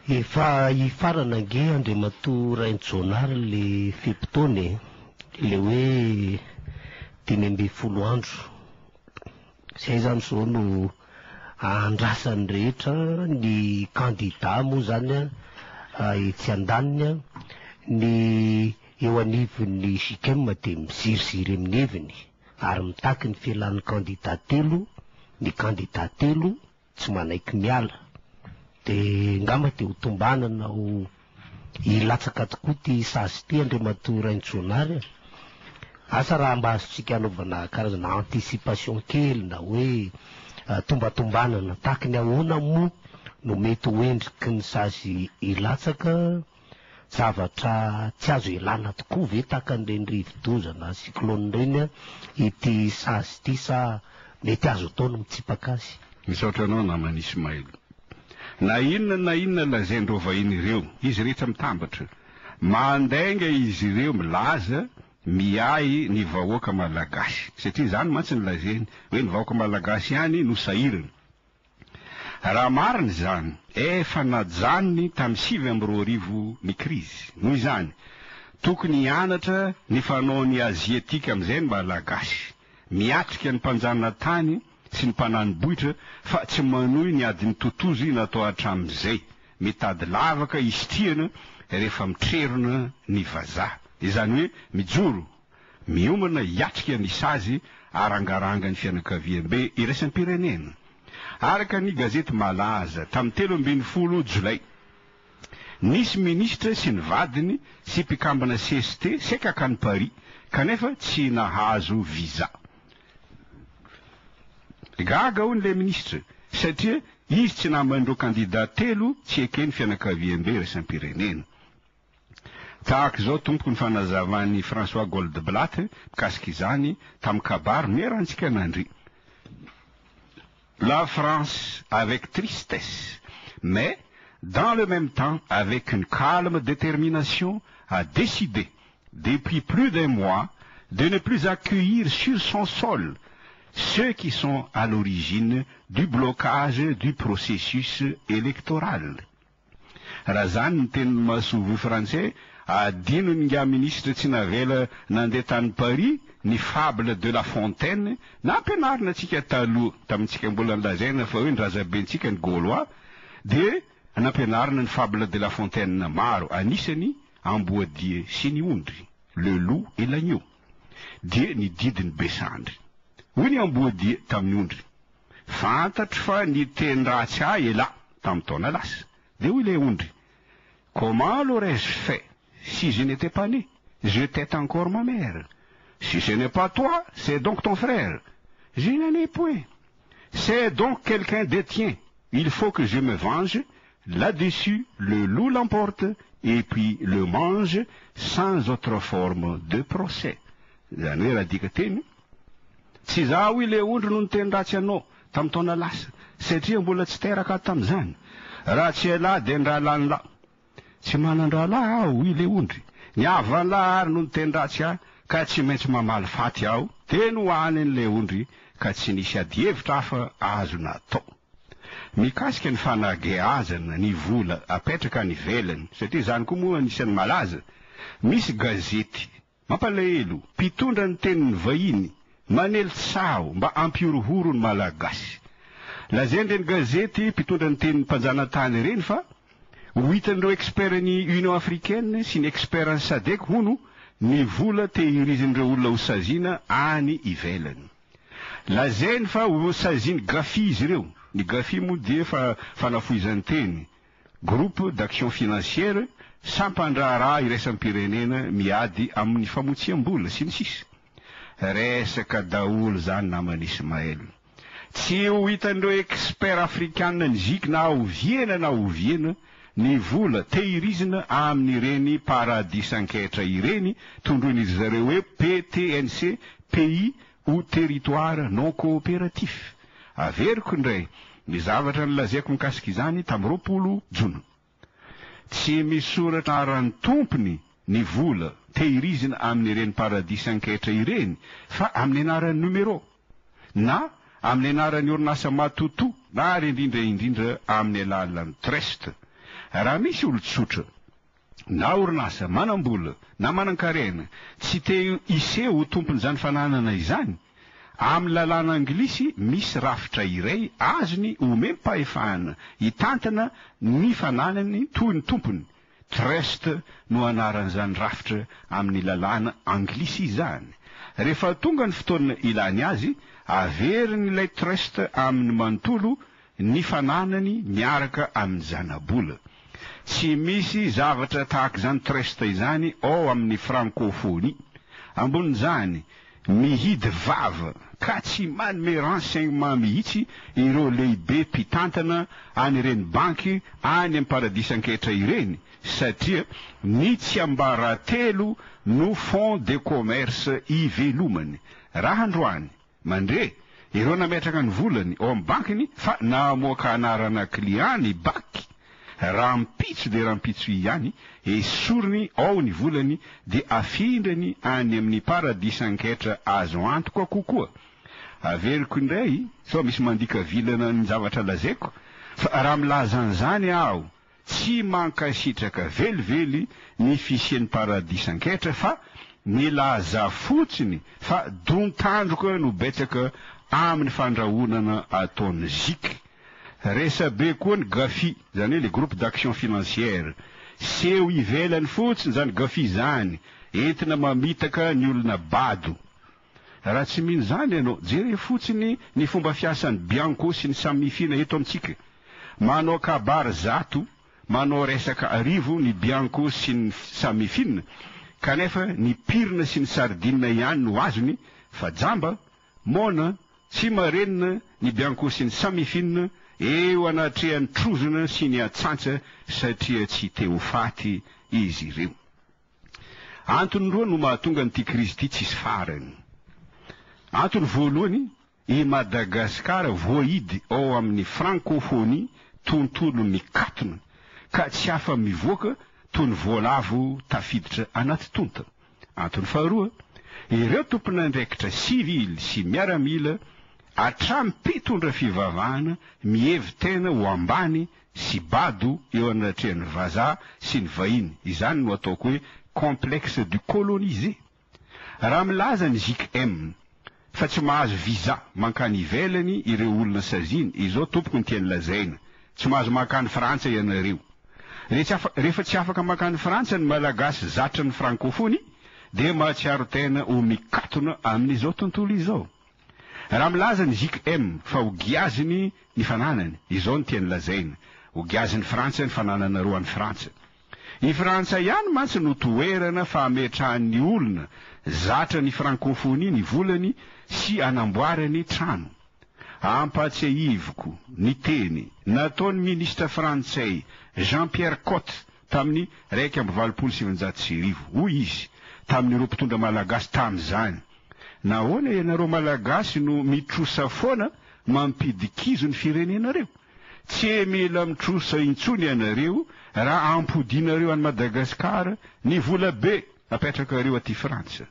Efa hifarana ange Andriamatoa Raintsoanary le fepitaony le hoe 5 andro. Izay zany zao no andrasany rehetra ny kandida moa zany etsy andaniny ny eo anivon'ny JICM dia miziriziry amin'ny heviny ary mitaky ny fialan'ny kandida telo, ny kandida telo tsy manaiky miala. Dia ngamba dia ho tombanana ho hilatsaka tokoa ty sazy ty Andriamatoa Raintsoanary. Asa raha mba azontsika anaovana karazana anticipation kely na hoe tombatombanana taky ny ahoana moa no mety ho endriky ny sazy hilatsaka zavatra tsy azo ialana tokoa ve taka an'ireny rivo-doza na cyclone ireny ity sazy ty sa mety azo ataony mitsipaka azy. Misaotra anao namany Ismail. Na inona lazaindreo vahiny ireo, izy rehetra mitambatra. Mandainga izy ireo milaza miay ny vahoaka malagasy. Satria zany mantsy ny lazainy hoe ny vahoaka malagasy ihany no sahirana. Raha mariny zany, efa najanony tamin'ny 2020 ny krizy. Noho izany, tokony hianatra ny fanaony aziatika amin'izay ny malagasy. Miatrika ny mpanjanona tany sy ny mpananibohitra fa tsy manohy ny adiny totozy natao hatramin'izay. Mitady lavaka isitriana rehefa mitrerona ny vazaha. Izany hoe mijoro, miomana hiatrika ny sazy arangaranga ny fianakaviam-be iraisam-pirenena. Araka ny gazety malaza tamin'ny 13 Jolay, nisy ministra sy ny vadiny sy mpikambana CST sekakany Paris kanefa tsy nahazo visa. Gaga hono le ministra satria izy tsy namandreo kandida telo tsy ekeny fianakaviam-be iraisam-pirenena. Tahaka izao tompoko ny fanazavan'ny François Goldblatt mikasika izany tamin'ny kabary miarantsika nandry. La France, avec tristesse, mais dans le même temps, avec une calme détermination, a décidé, depuis plus d'un mois, de ne plus accueillir sur son sol ceux qui sont à l'origine du blocage du processus électoral. Razan ny teny masovo français, adino nga ministre tsy navela nandeha tany Paris ny fable de La Fontaine na ampianarina antsika taloha tamintsika mbola nolazaina fa hoe ny razabentsika ny Gaulois de nampianarina ny fable de La Fontaine maro anisany Amboadia sy ny ondry, le loup et l'agneau, de ny didiny Besandry. Hoy ny Amboadia tamin'ny ondry, fantatro fa ny teny-dratsy ahy ela tamin'ny taona lasa. De hoy le ondry, comment l'aurais-je fait si je n'étais pas né? Je tête encore ma mère. Si ce n'est pas toi, c'est donc ton frère. Je n'en ai point. C'est donc quelqu'un détient. Il faut que je me venge. Là-dessus, le loup l'emporte et puis le mange sans autre forme de procès. Zany hoe raha dika teny, tsy za hoy le ondry no niteny ratsy anao tamin'ny taona lasa, satria mbola tsy teraka tamin'izany. Raha tsy ela de ndraha lany la. Tsy manan-drahalahy aho, hoy le ondry. Ny avan'lahy ary no niteny ratsy ahy, ka tsy maintsy mamaly faty aho. Teny ho aniny le ondry, ka tsy nisy ady hevitra hafa azo natao. Mikasika ny fanageazana ny vola apetraka ny velany, satria zany koa moa anisan'ny malaza. Misy gazety mampalahelo mpitondra ny tenin'ny vahiny manely tsaho mba ampiorohoro ny malagasy. Lazaindreny gazety mpitondra ny tenin'ny mpanjanatany ireny fa ho hitan'ireo expertny Union Africaine sy ny expert SADC hono ny vola tehirizin'ireo olona ho sazina any ivelany. Lazainy fa ho saziny GAFI izy ireo. Ny GAFI moa dia fanafoizan'ny teny, groupe d'action financière sampandraharaha iraisam-pirenena miady amin'ny famotsiam-bola sy ny sisa. Resaka daholo zany namany Ismael. Tsy ho hitan'ireo expert afrikanina ny ziky na oviena ny vola tehirizina amin'ireny paradis sanketra ireny tondroin'izy zareo hoe PTNC, pays ou territoire non coopératif. Averiko indray ny zavatra nolazaiko mikasika izany tamin'ny 20 Jona. Tsy misoratra arany tompony ny vola tehirizina amin'ireny paradis sanketra ireny fa amin'ny anaran'ny numéro na amin'ny anaran'ny orinasa matoto na ary indrindra amin'ny alalan'ny trust. raha misy olo-tsotra na orinasa manam-bola na manan-karena tsy te iseho ho tompon'izany fananana izany, amin'ny lalàna anglisy misy rafitra iray azony omem-pahefahana hitantana ny fananany toy ny tompony. Trust no anaran'izany rafitra amin'ny lalàna anglisy izany. Rehefa tonga ny fotoana ilany azy, averiny ilay trust amin'ny manontolo ny fananany miaraka amin'ny zanabola. Tsy misy zavatra tahaka izany trust izany ao amin'ny francophonie. Ambonin'izany mihidy vava ka tsy manome renseignement mihitsy ireo lehibe mpitantana any ireny banky any amin'ny paradisa ankehitra ireny, satria ny tsy ambaratelo no fond de commerce ivelomany. Raha androany mandre ireo nametraka ny volany ao amin'ny bankiny fa namoaka anarana client ny banky, rampitso de rampitso ihany esoriny ao ny volany de afindrany any amin'ny paradisa ankehitra azo antoka kokoa. Averiko indray so misy mandika vilana ny zavatra lazaiko, fa raha milaza an'izany aho tsy mankasitraka velively ny fisian'ny paradisa ankehitra, fa milaza fotsiny fa dontandroka no betsaka amin'ny fandrahonana ataony zik. Resabe koa ny GAFI, zany hoe le groupe d'action financière, seho ivelany fotsiny zany GAFI zany entina mamitaka ny olona bado. Raha tsy mino zany ianao, jere fotsiny ny fomba fiasan'ny Bianco sy ny Samifina eto amintsika. Manao kabary zato, manao resaka arivo ny Bianco sy ny Samifina, kanefa ny pirina sy ny sardine ihany no azony, fa jamba, mona, tsy marenina ny Bianco sy ny Samifina eo anatrehan'ny trozona sy ny atsantsa satria tsy te ho faty izy ireo. Antony roa no mahatonga n'ity krizy ity tsisy farany. Antony voalohany, i Madagasikara voahidy ao amin'ny francophonie tontolo mikatona ka tsy afa mivoaka toy ny voalavo tafiditra anaty tonta. Antony faharoa, ireo tompon'andraikitra sivily sy miaramila hatramy mpitondra fivavahana mihevy tena ho ambany sy bado eo anatrehan'ny vazaha sy ny vahiny. Izany no ataoko hoe complexe du colonisé. Raha milaza ny JICM fa tsy mahazo visa mankany ivelany ireo olona saziny, izao tompoko ny tiany lazaina, tsy mahazo mankany Frantsa ianareo. Rehefa tsy afaka mankany Frantsa ny malagasy zatra ny francophonie, de mahatsiaro tena ho mikatona amin'izao tontolo izao. Raha milaza ny JICM fa ho giaziny ny fananany, izao ny tiany lazaina, ho giaziny Frantsa ny fananana roa any Frantsa. I Frantsa ihany mantsy no toerana fa ametrahan'ny olona zatra ny francophonie ny volany sy anamboarany trano. Ampatsiahiviko ny teny nataon'ny ministra frantsay Jean-Pierre Cotte tamin'ny 1979 hoy izy tamin'ireo mpitondra malagasy tam'izany: nahoana ianareo malagasy no mitrosa foana mampidikizo ny firenenareo? Tsy mila mitrosa intsony ianareo raha ampodinareo any Madagasikara ny vola be apetrakareo aty Frantsa.